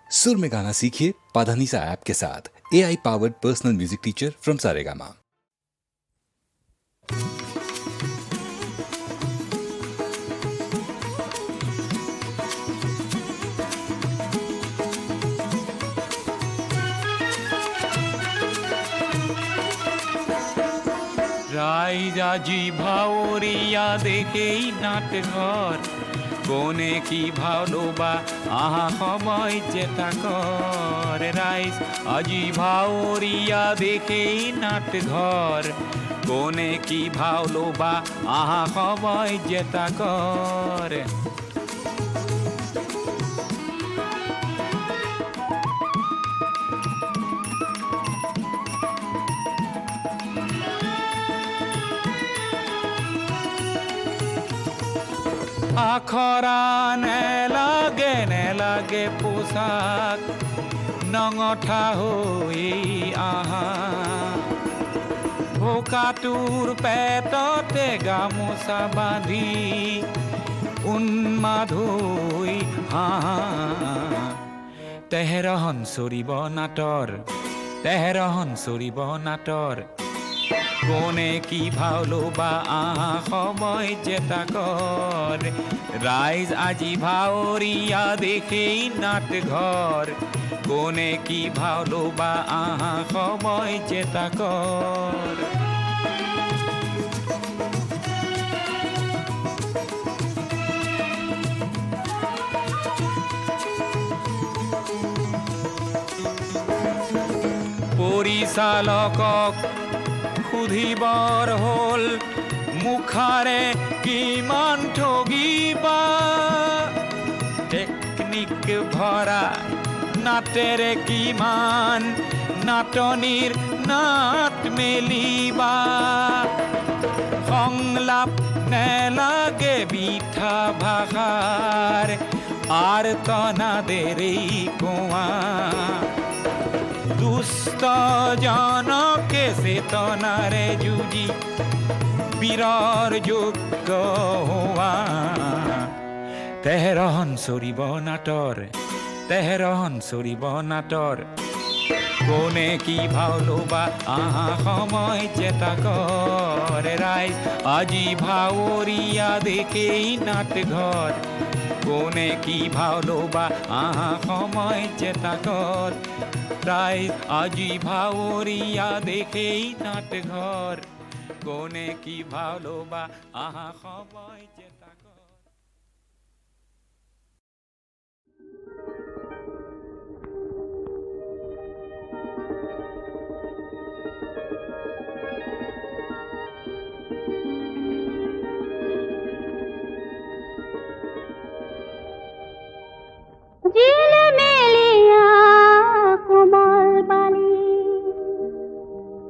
सुर में गाना सीखिए पाधानीसा ऐप के साथ। AI powered personal music teacher from Saregama. রাইজাজি ভাওরিয়া দেখেই নাটঘর কোনে কি ভালো বা আহা সময় যেটা কর রাইজ আজি ভাওরিয়া দেখেই নাটঘর কোনে কি ভালো বা আহা সময় যেটা কর আখরা নে লাগে পোশাক নঙঠা হৈ আহা ভোকাটোৰ পেটতে গামোচা বান্ধি উন্মাদ হৈ হাহা তেহেৰহন চৰিব নাটৰ কোনে কি ভাওলো বা আহা সময় যেটা কর রাইজ আজি ভাওরিয়া দেখেই নাটঘর কোনে কি ভাওলো বা আহা সময় যেটা কর পৰিচালকক সুধিবৰ হ'ল মুখাৰে কিমান ঠগিবা টেকনিক ভৰা নাটেৰে কিমান নাটনিৰ নাট মেলিবা সংলাপ নেলাগে বিঠা ভাষাৰ আৰ্তনাদেৰেই কোৱা দুষ্ট জনকে চেতনাৰে যুঁজি বীৰৰ যোগ্য হোৱা তেহেৰহন চৰিব নাটৰ কোনে কি ভাওলো বা আহা সময় যেটা কর রাইজ আজি ভাওরিয়া দেখেই নাটঘর কোনে কি ভাওলো বা আহা সময় যেটা কর রাইজ আজি ভাওরিয়া দেখেই নাটঘর কোনে কি ভালো বা আহা সময় যেটা কর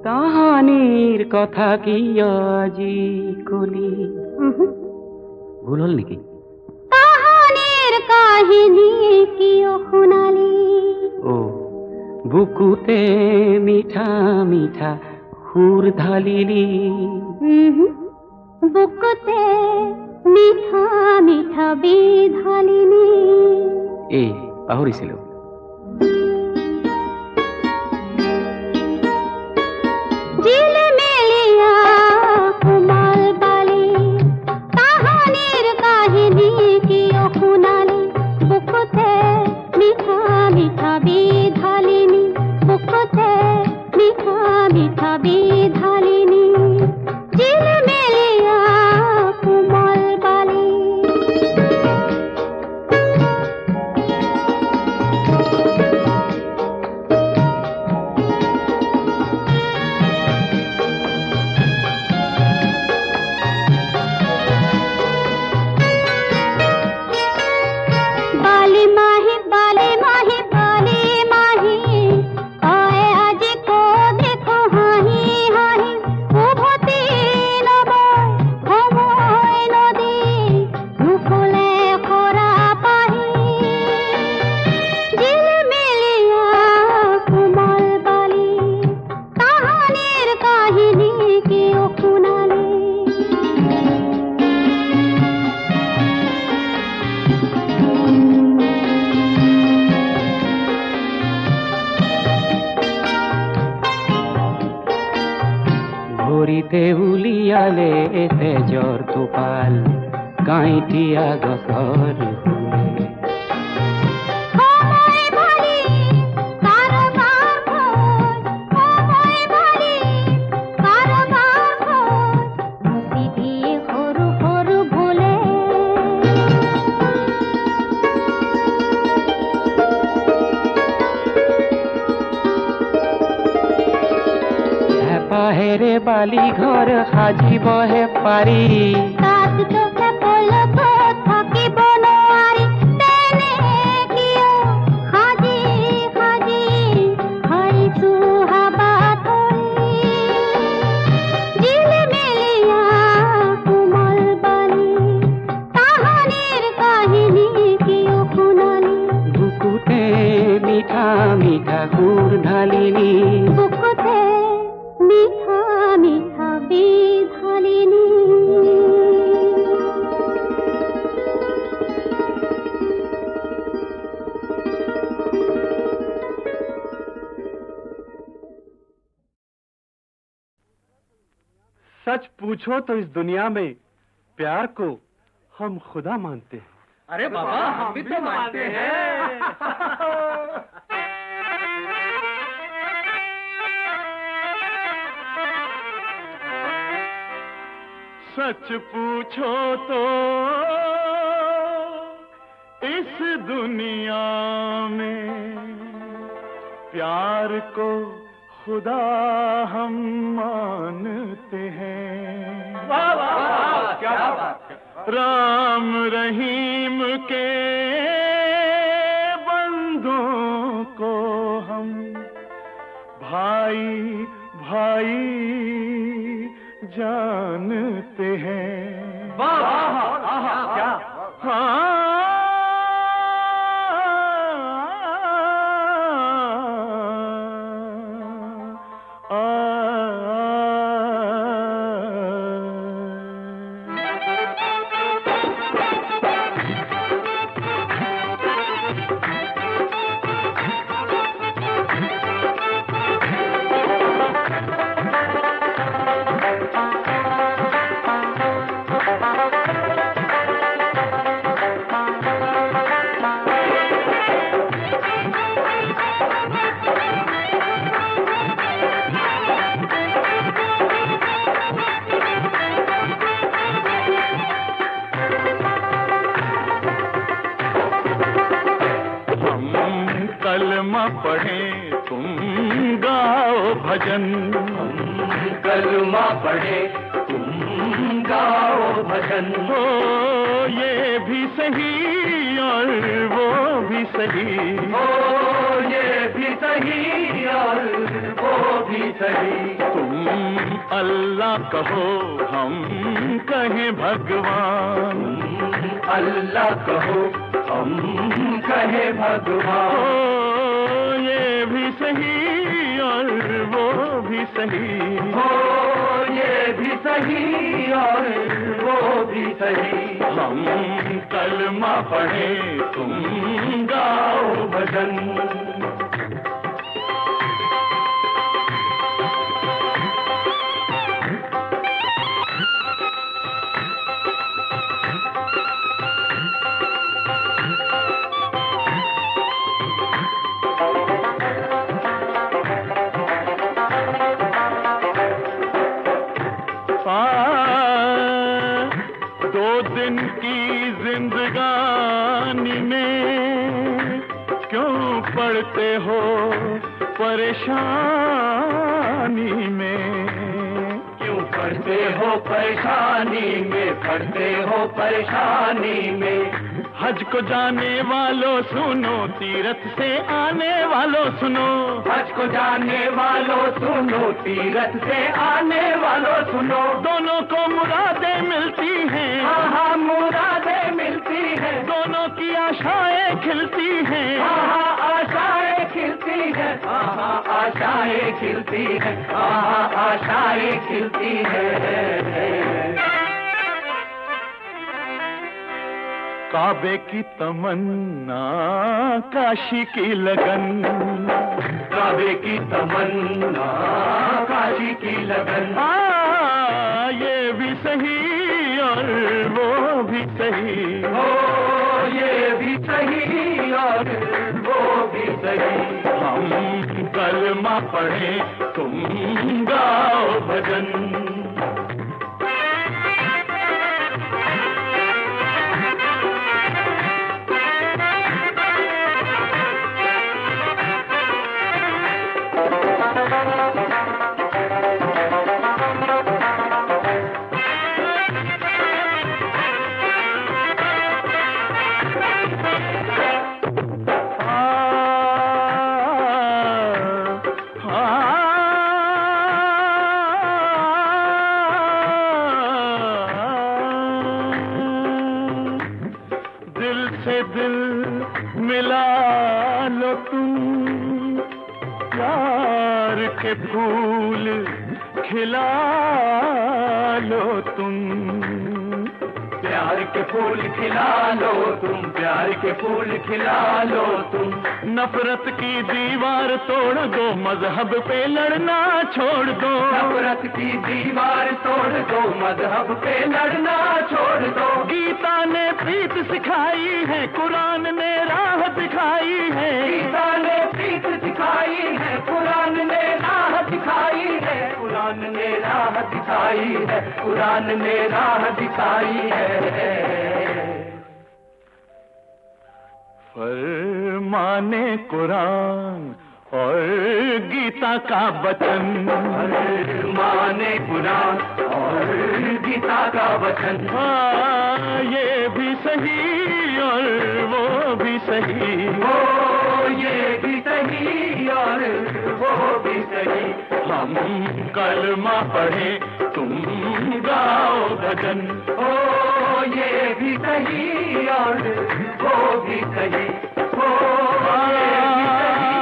কাহানির কথা কি আজি কলি ভুল হল নাকি কাহানির কাহিনী কিয় শুনালি ও বুকুতে মিঠা মিঠা সুর ঢালিলি বুকুতে মিঠা মিঠা বিধালিনি এই পাহৰিছিলো ओ ফুলতে উলিয়ালে তেজৰ টোপাল কাঁইটীয়া গছৰ ফুলে সময় ভালি কাৰোবাৰ ঘৰ, সময় ভালি কাৰোবাৰ ঘৰ, মুচি দিয়ে সৰু সৰু ভুলে। হেপাহেৰে বালি ঘৰ সাজিবহে পাৰি তাত তোকে পলকত থাকিব নোৱাৰি, তেনে কিয় সাজি সাজি হাৰিছো হাবাথলি। জিলিমিলিয়া কোমল বালি, তাহানিৰ কাহিনী কিয় শুনালি? বুকুতে মিঠা মিঠা সুৰ ঢালিনি বুকুতে মিঠা মিঠা বিধালিনী। सच पूछो तो इस दुनिया में प्यार को हम खुदा मानते हैं। अरे बाबा हम भी तो मानते हैं। सच पूछो तो इस दुनिया में प्यार को खुदा हम मानते हैं। वाह वाह क्या बात है। राम रहीम के बंदों को हम भाई भाई जानते हैं। वाह वाह क्या कलमा पढ़े तुम गाओ भजन। कलमा पढ़े तुम गाओ भजन। हो ये भी सही और वो भी सही। हो ये भी सही और वो भी सही। तुम अल्लाह कहो हम कहें भगवान। अल्लाह कहो हम कहे भगवान। हो ये भी सही और वो भी सही। हो ये भी सही और वो भी सही। हम कलमा पढ़े तुम गाओ भजन। दो दिन की जिंदगानी में क्यों पड़ते हो परेशानी में। क्यों पड़ते हो परेशानी में। पड़ते हो परेशानी में। हज को जाने वालों सुनो, तीरथ से आने वालों सुनो। हज को जाने वालों सुनो, तीरथ से आने वालों सुनो। दोनों को मुरादें मिलती हैं। हाँ मुरादें मिलती हैं। दोनों की आशाएं खिलती हैं। हाँ आशाएं खिलती हैं। हाँ आशाएं खिलती हैं। हाँ आशाएं खिलती हैं। काबे की तमन्ना, काशी की लगन। काबे की तमन्ना, काशी की लगन। सही और वो भी सही, हो ये भी सही और वो भी सही। हम कलमा पढ़ें, तुम गाओ भजन। के फूल खिला लो तुम, प्यार के फूल खिला लो तुम, प्यार के फूल खिला लो तुम। नफरत की दीवार तोड़ दो, मजहब पे लड़ना छोड़ दो, नफरत की दीवार तोड़ दो, मजहब पे लड़ना छोड़ दो। गीता ने प्रीत सिखाई है, कुरान ने राह दिखाई है, गीता ने प्रीत सिखाई है, कुरान ने राह दिखाई है, कुरान ने राह दिखाई है, कुरान ने राह दिखाई है। फरमाने कुरान और गीता का वचन, फरमाने कुरान और गीता का वचन। हाँ ये भी सही और वो भी सही, हो ये भी सही और वो भी सही। हम कलमा पढ़ें, तुम गाओ भजन, हो ये भी सही और वो भी सही, हो ये भी सही।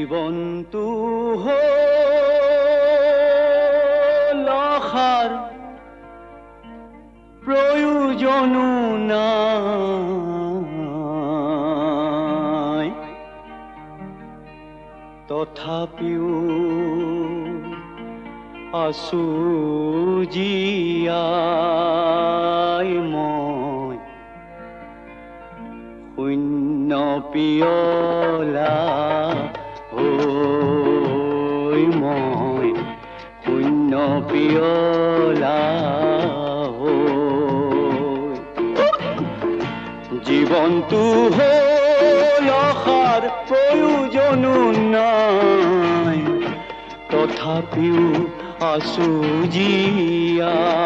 জীৱনটো হ'ল আশাৰ প্ৰয়োজনো নাই, তথাপিও আছো জীয়াই মই শূন্য পিয়লা হৈ, মই শূন্য পিয়লা হৈ। জীৱনটো হ'ল আশাৰ প্ৰয়োজনো নাই, তথাপিও আছো জীয়াই।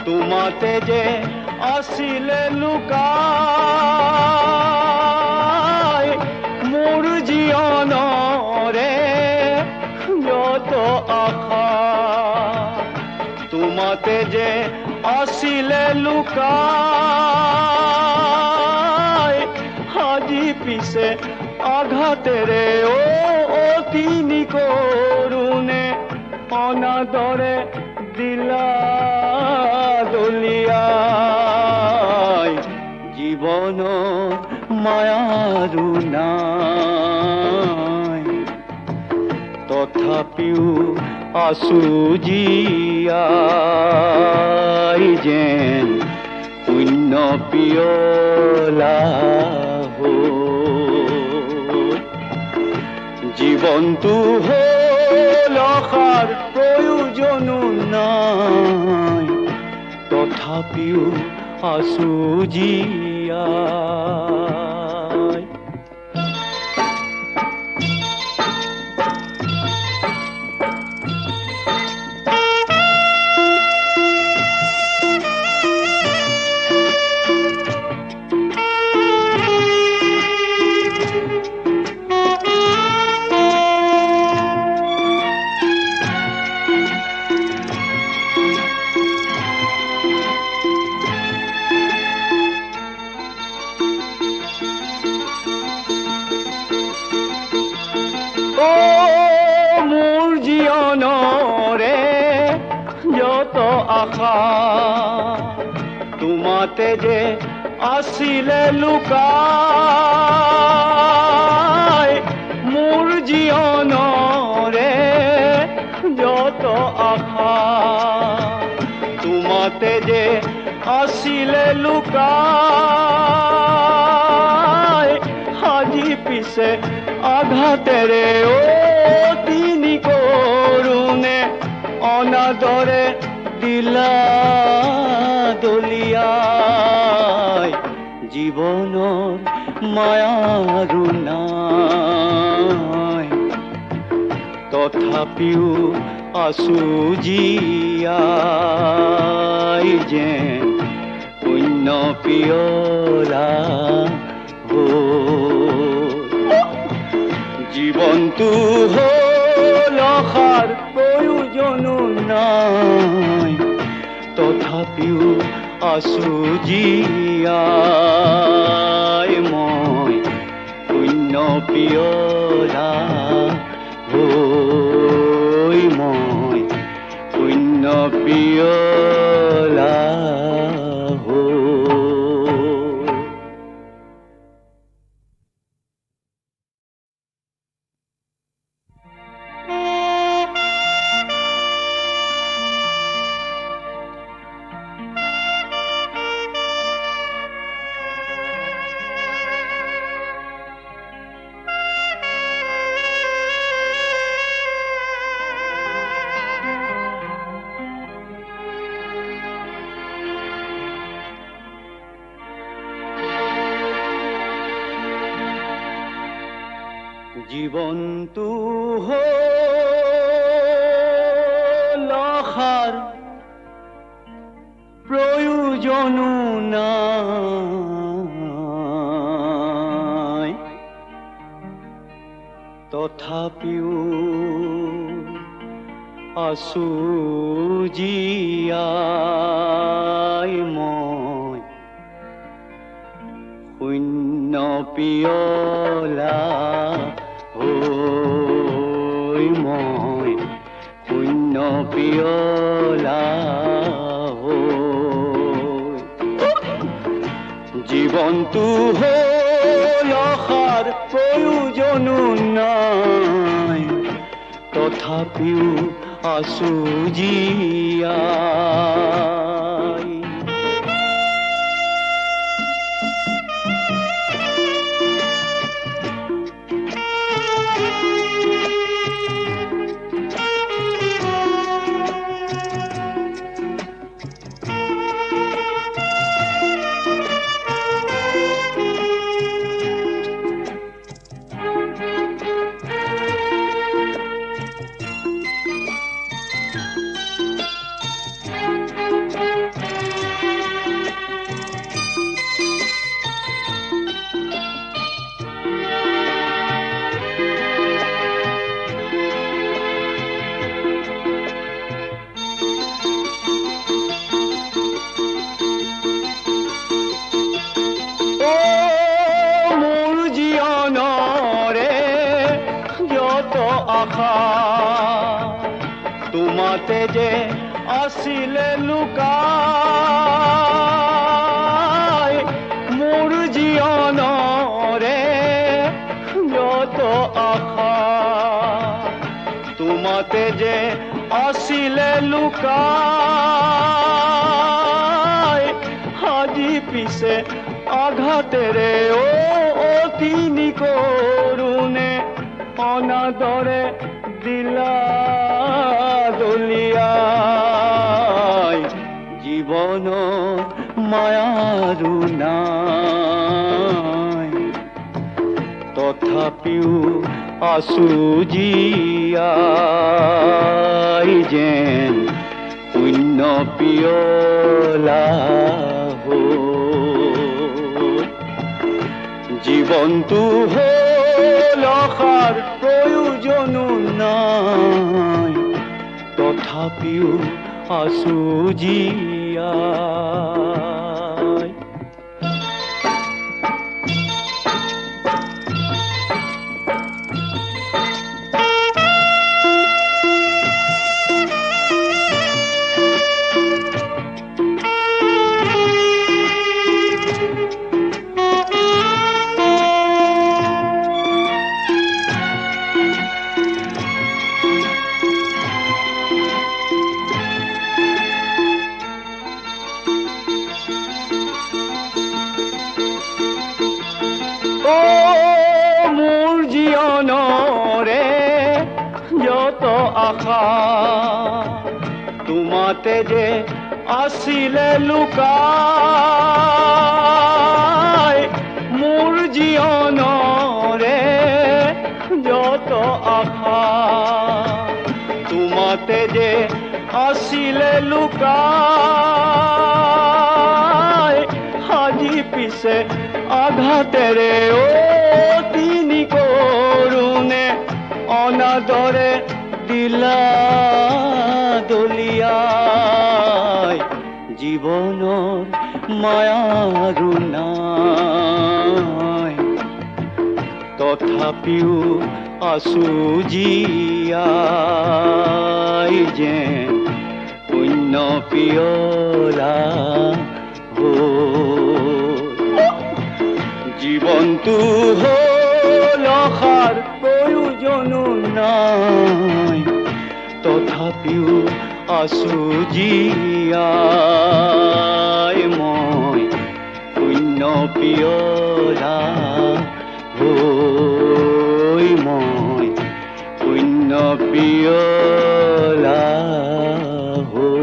তোমাতে যে আছিলে লুকাই, মোৰ জীৱনৰে যত আশা তোমাতে যে আছিলে লুকাই, আজি পিছে আঘাতেৰে অতি নিকৰুণে অনাদৰে দিলা দলিয়াই। জীৱনৰ মায়াৰো নাই, তথাপিও আছো জীয়াই যেন শূন্য পিয়লা হৈ। জীৱনটো হ'ল আশাৰ প্ৰয়োজনো নাই, তথাপিও আছো জীয়াই। মোৰ জীৱনৰে যত আশা তোমাতে যে আছিলে লুকাই, মোৰ জীৱনৰে যত আশা তোমাতে যে আছিলে লুকাই, আজি পিছে আঘাতেৰে অতি নিকৰুণে অনাদৰে দিলা দলিয়াই। জীৱনৰ মায়াৰো নাই, তথাপিও আছো জীয়াই যেন শূন্য পিয়লা হৈ। জীৱনটো হ'ল আশাৰ প্ৰয়োজনো নাই, তথাপিও আছো জীয়াই মই শূন্য পিয়লা হৈ, মই শূন্য পিয়লা হৈ। জীৱনটো হ'ল আশাৰ প্ৰয়োজনো নাই, তথাপিও আছো জীয়াই মই শূন্য পিয়লা হৈ, মই শূন্য পিয়লা হৈ। জীৱনটো হ'ল আশাৰ প্ৰয়োজনো নাই, তথাপিও আছো জীয়াই। তোমাতে যে আছিলে লুকাই, মোৰ জীৱনৰে যত আশা তোমাতে যে আছিলে লুকাই, আজি পিছে আঘাতেৰে অতি নিকৰুণে অনাদৰে দিলা দলিয়াই। জীৱনত মায়াৰো নাই, তথাপিও আছো জীয়াই যেন শূন্য পিয়লা হৈ। জীৱনটো হ'ল আশাৰ প্ৰয়োজনো নাই, তথাপিও আছো জীয়াই। মোৰ জীৱনৰে যত আশা তোমাতে যে আছিলে লুকাই, মোৰ জীৱনৰে যত আশা তোমাতে যে আছিলে লুকাই, আজি পিছে আঘাতেৰে অতি নিকৰুণে অনাদৰে দিলা দলিয়াই। জীৱনৰ মায়াৰো নাই, তথাপিও আছো জীয়াই যেন শূন্য পিয়লা হৈ। জীৱনটো হ'ল আশাৰ প্ৰয়োজনো নাই, তথাপিও আছো জীয়াই মই শূন্য পিয়লা হৈ, মই শূন্য পিয়লা হৈ।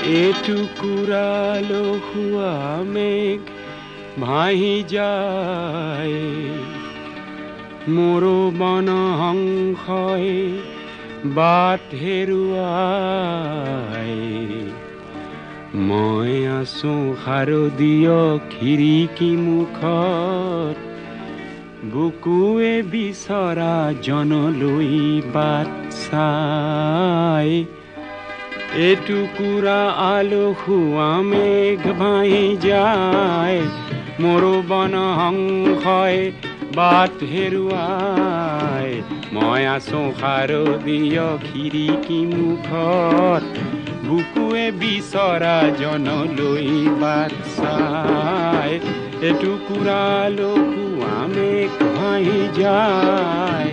এটুকুৰালো হোৱা মেঘ ভাহি যায় মোৰো বনহংসই বাট হেৰুৱাই মই আছো শাৰদীয় খিৰিকী মুখত বুকুৱে বিচৰা জনলৈ বাট চাই এটুকুৰা আলসুৱা মেঘ ভাহি যায় মোৰো বনহংসই বাট হেৰুৱাই মই আছো শাৰদীয় খিৰিকী মুখত বুকুৱে বিচৰা জনলৈ বাট চাই এটুকুৰা আলসুৱা মেঘ ভাহি যায়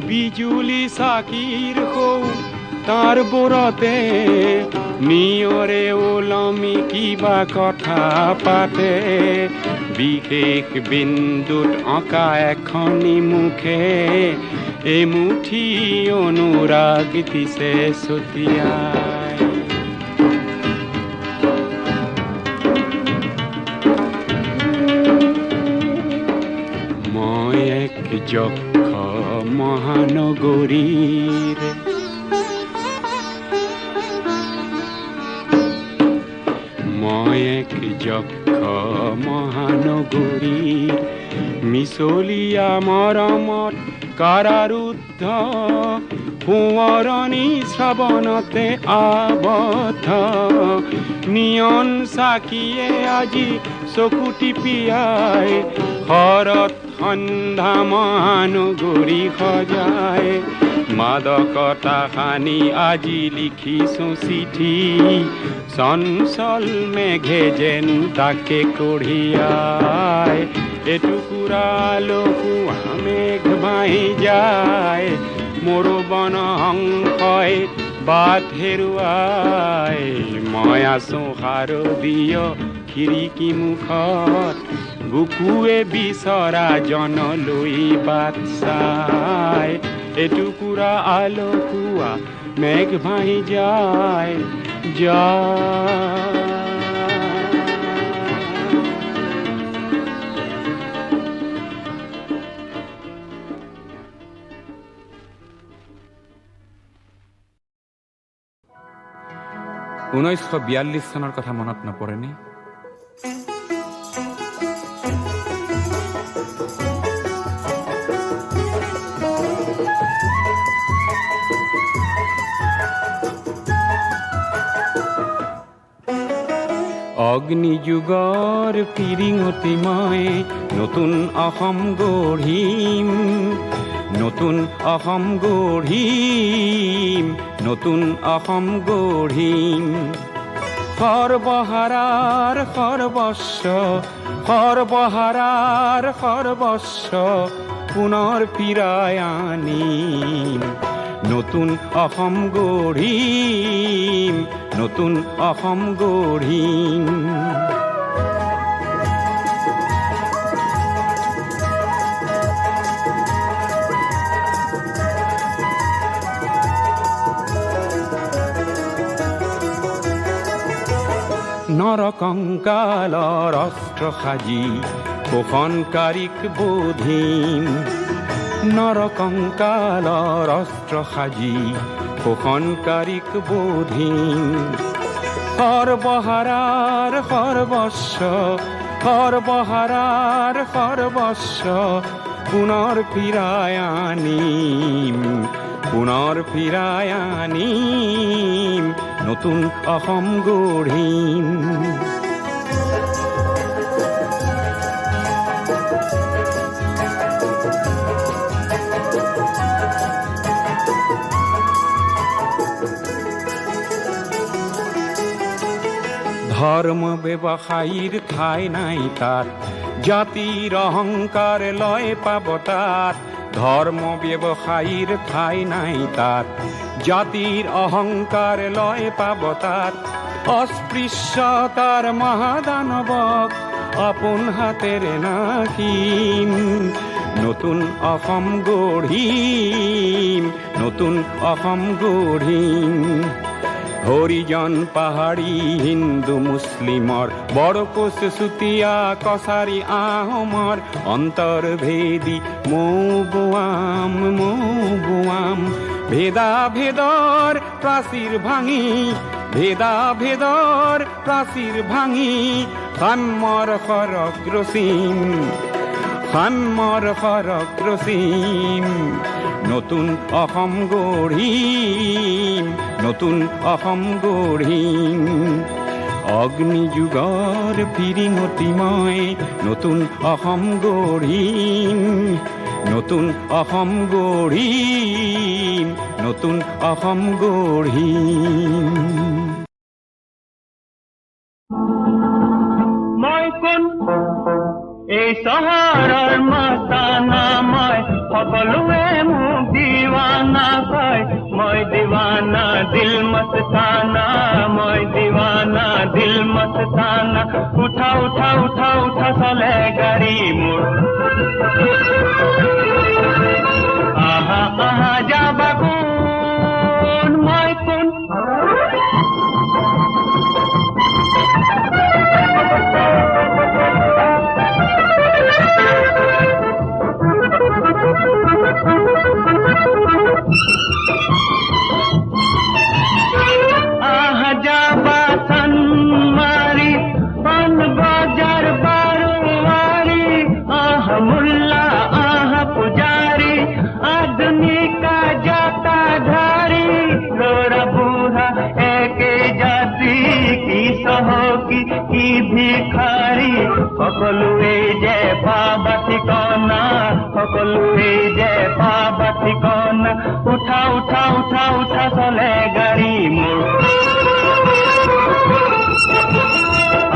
বিজুলি চাকিৰ সৌ তাৰ বোৰতে নিয়ৰে ওলমি কিবা কথা পাতে বিশেষ বিন্দুত অঁকা এখনি মুখে এমুঠি অনুৰাগ দিছে ছটিয়াই মই এক যক্ষ মহানগৰীৰ মই এক যক্ষ মহানগৰীৰ মিছলীয়া মৰমত কাৰাৰুদ্ধ সোঁৱৰণি শ্ৰাৱণতে আবদ্ধ নিয়ন চাকিয়ে আজি চকু টিপিয়াই শৰত সন্ধ্যা মহানগৰী সজাই মাদকতা সানি আজি লিখিছো চিঠি চঞ্চল মেঘে যেন তাকে কঢ়িয়াই এটুকুৰা আলসুৱা মেঘ ভাহি যায় মোৰো বনহংসই বাট হেৰুৱাই মই আছো শাৰদীয় খিৰিকী মুখত বুকুৱে বিচৰা জনলৈ বাট চাই এটুকুৰা আলসুৱা মেঘ ভাহি যায় যায় 1942 চনৰ কথা মনত নপৰেনে? অগ্নিযুগৰ ফিৰিঙতি মই নতুন অসম গঢ়িম, নতুন অসম গঢ়িম, নতুন অসম গঢ়িম। সৰ্বহাৰাৰ সৰ্বস্ব, সৰ্বহাৰাৰ সৰ্বস্ব পুনৰ ফিৰাই আনিম। নতুন অসম গঢ়িম, নতুন অসম গঢ়িম। নৰকংকালৰ অস্ত্ৰ সাজি শোষণকাৰীক বোধিম, নৰকংকালৰ অস্ত্ৰ সাজি শোষণকাৰীক বোধিম। সৰ্বহাৰাৰ সৰ্বস্ব, সৰ্বহাৰাৰ সৰ্বস্ব পুনৰ ফিৰাই আনিম, পুনৰ ফিৰাই আনিম। নতুন অসম গঢ়িম। ধৰ্ম ব্যৱসায়ীৰ ঠাই নাই তাত, জাতিৰ অহংকাৰ লয় পাব তাত। ধৰ্ম ব্যৱসায়ীৰ ঠাই নাই তাত, জাতিৰ অহংকাৰ লয় পাব তাত। অস্পৃশ্যতাৰ মহাদানৱক আপোন হাতেৰে নাশিম। নতুন অসম গঢ়িম, নতুন অসম গঢ়িম। হৰিজন পাহাৰী হিন্দু মুছলিমৰ, বৰকোচ চুতীয়া কছাৰী আহোমৰ, অন্তৰ্ভেদী মৌ বোৱাম। ভেদা ভেদৰ প্ৰাচীৰ ভাঙি, ভেদা ভেদৰ প্ৰাচীৰ ভাঙি, সাম্যৰ সৰগ ৰচিম, সাম্যৰ সৰগ ৰচিম। নতুন অসম গঢ়িম, নতুন অসম গঢ়িম। অগ্নিযুগৰ ফিৰিঙতি মই নতুন অসম গঢ়িম, নতুন অসম গঢ়িম, নতুন অসম গঢ়িম। মই কোন এই চহৰৰ মস্তানা, মই সকলোৱে মোক দিৱানা কয়। মই দিৱানা দিল মস্তানা, মই দিৱানা দিল মস্তানা। উঠা উঠা উঠা উঠা চলে গাড়ী মোৰ, আহা আহা যাবা কোন, মই কোন। আহা যাবা সন্মারি পান বাজার বারোয়ারি, আহ মুল্লা আহ পুজারি, আদমি কা জাতা ধারি, লোরা বুড়া একে জাতি, কি সহকি কি ভিখারি। সকলোৱে যে পাবা ঠিকনা, সকলোৱে যে পাবা ঠিকনা। উঠা উঠা উঠা উঠা চলে গাড়ী মোৰ,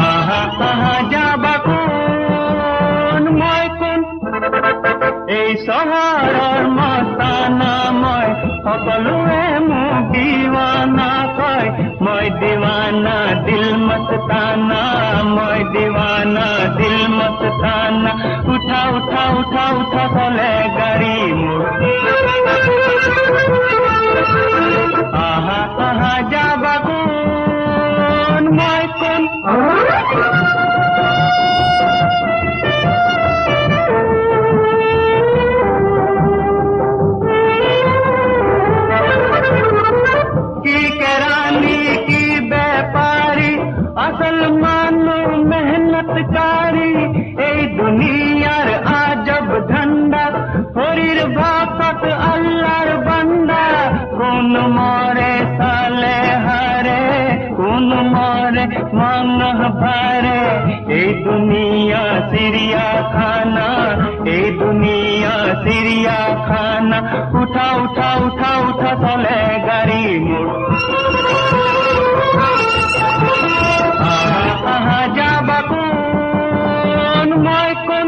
আহা আহা যাবা কোন, মই কোন। এই চহৰৰ মস্তানা মই, সকলোৱে মোক দিৱানা কয়। মই দিৱানা দিল মস্তানা, মই দিৱানা দিল মস্তানা। উঠা উঠা উঠা উঠা চলে গাড়ী মোৰ, আহা আহা যাবা কোন, মই কোন। কি কেরানি কি ব্যাপারী, আসল মানুষ মেহনতকারী। এই দুনিয়ার আজব ধান্দা, হরির ভক্ত আল্লাহর বান্দা। কোন মরে সালে হারে, কোন মরে মন ভরে। এই দুনিয়া সিরিয়া খানা, এই দুনিয়া সিরিয়া খানা। উঠা উঠা উঠা উঠা চলে গাড়ী মোৰ, আহা আহা যাবা কোন, মই কোন।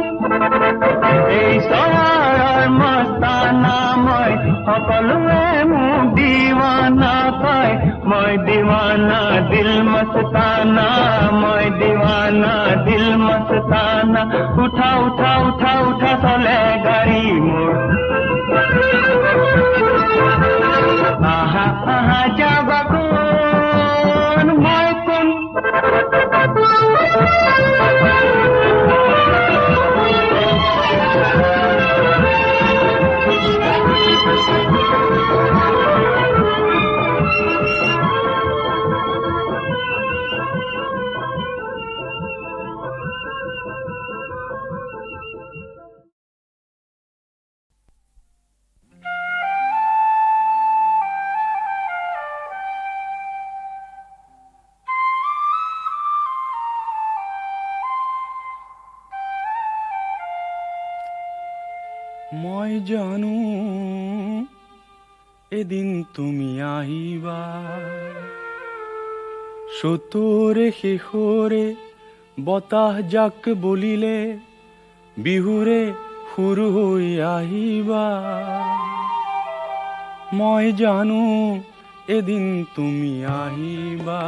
এই চহৰৰ মস্তানা মই, সকলোৱে মোক দিৱানা কয়। মই দিৱানা দিল মস্তানা, মই দিৱানা দিল মস্তানা। উঠা উঠা উঠা উঠা চলে গাড়ী মোৰ, আহা আহা যাবা কোন, মই কোন। মই জানো এদিন তুমি আহিবা, সতৰে শেষৰে বতাহ জাক বলিলে, বিহুৰে সুৰ হৈ আহিবা। মই জানো এদিন তুমি আহিবা।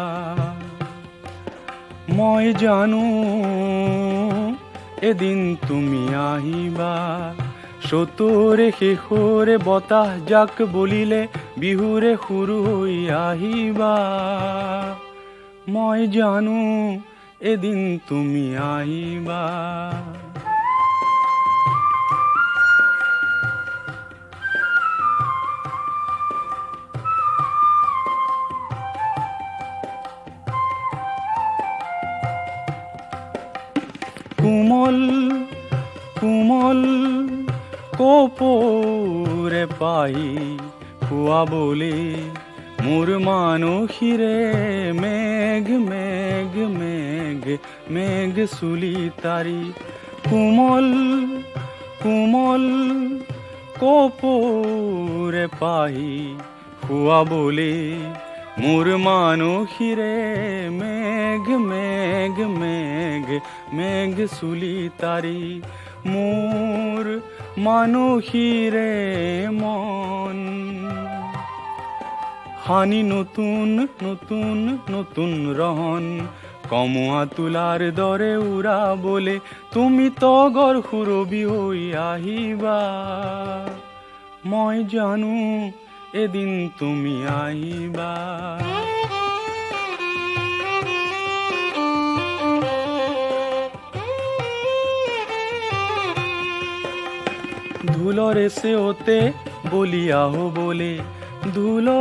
মই জানো এদিন তুমি আহিবা সতৰে শেষৰে বতাহ যাক বলিলে বিহুৰে সুৰু হৈ আহিবা মই জানো এদিন তুমি আহিবা কোমল কোমল কপোৰে পাই খুৱাবলে মোৰ মানসীৰে মেঘ মেঘ মেঘ মেঘ চুলি তাৰি কোমল কোমল কপোৰে পাই খুৱাবলে মোৰ মানসীৰে মেঘ মেঘ মেঘ মেঘ চুলি তাৰি মোৰ মানসীৰে মন হানি নতুন নতুন নতুন ৰহন কমোৱা তোলাৰ দৰে উৰাবলে তুমি তগৰ সুৰবি হৈ আহিবা মই জানো এদিন তুমি আহিবা ধুলরে সেওতে বলি আহো বলে ধুলরে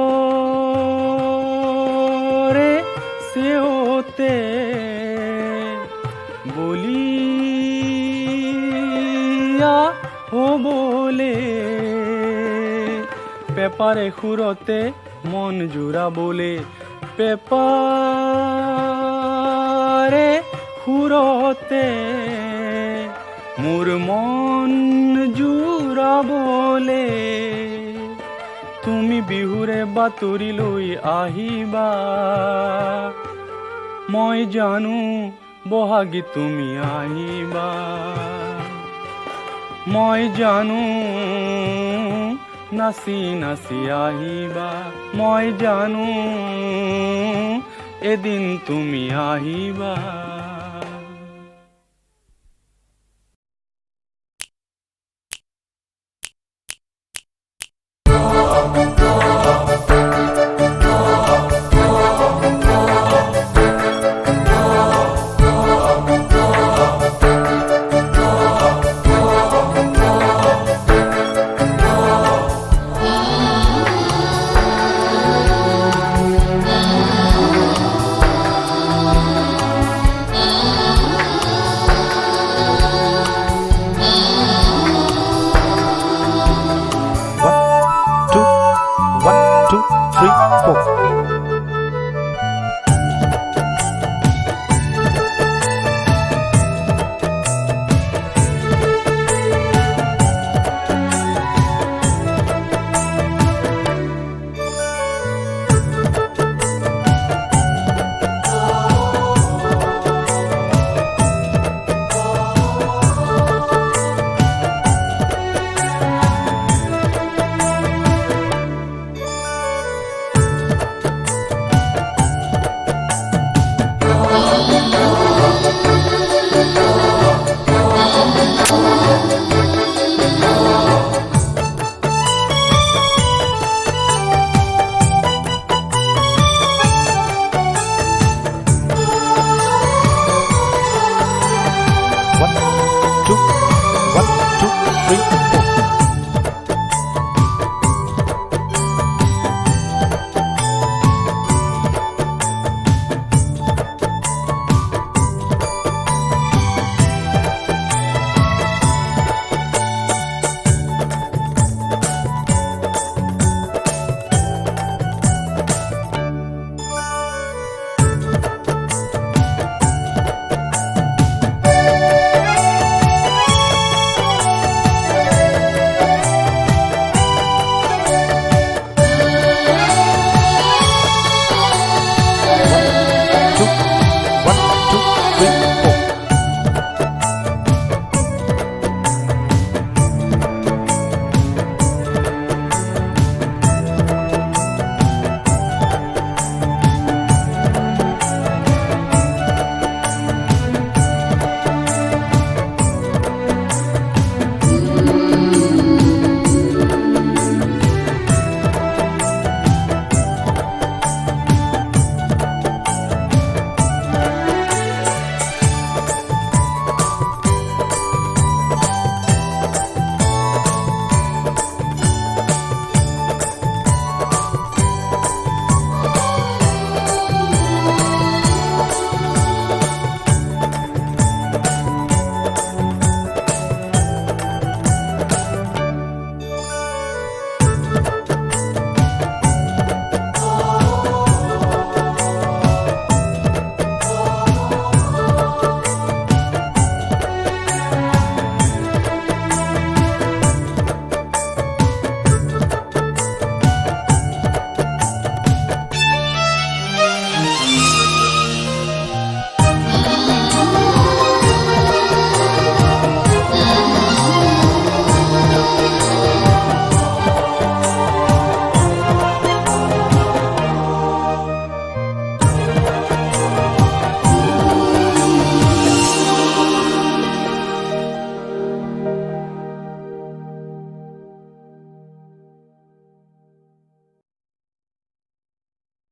সেওতে বলি আহো বলে পেপারে সুরতে মন জোড়া বলে পেপারে সুরতে মোৰ মন জোৰাবলে তুমি বিহুৰে বাতৰি লৈ আহিবা মই জানো বহাগী তুমি আহিবা মই জানো নাচি নাচি আহিবা মই জানো এদিন তুমি আহিবা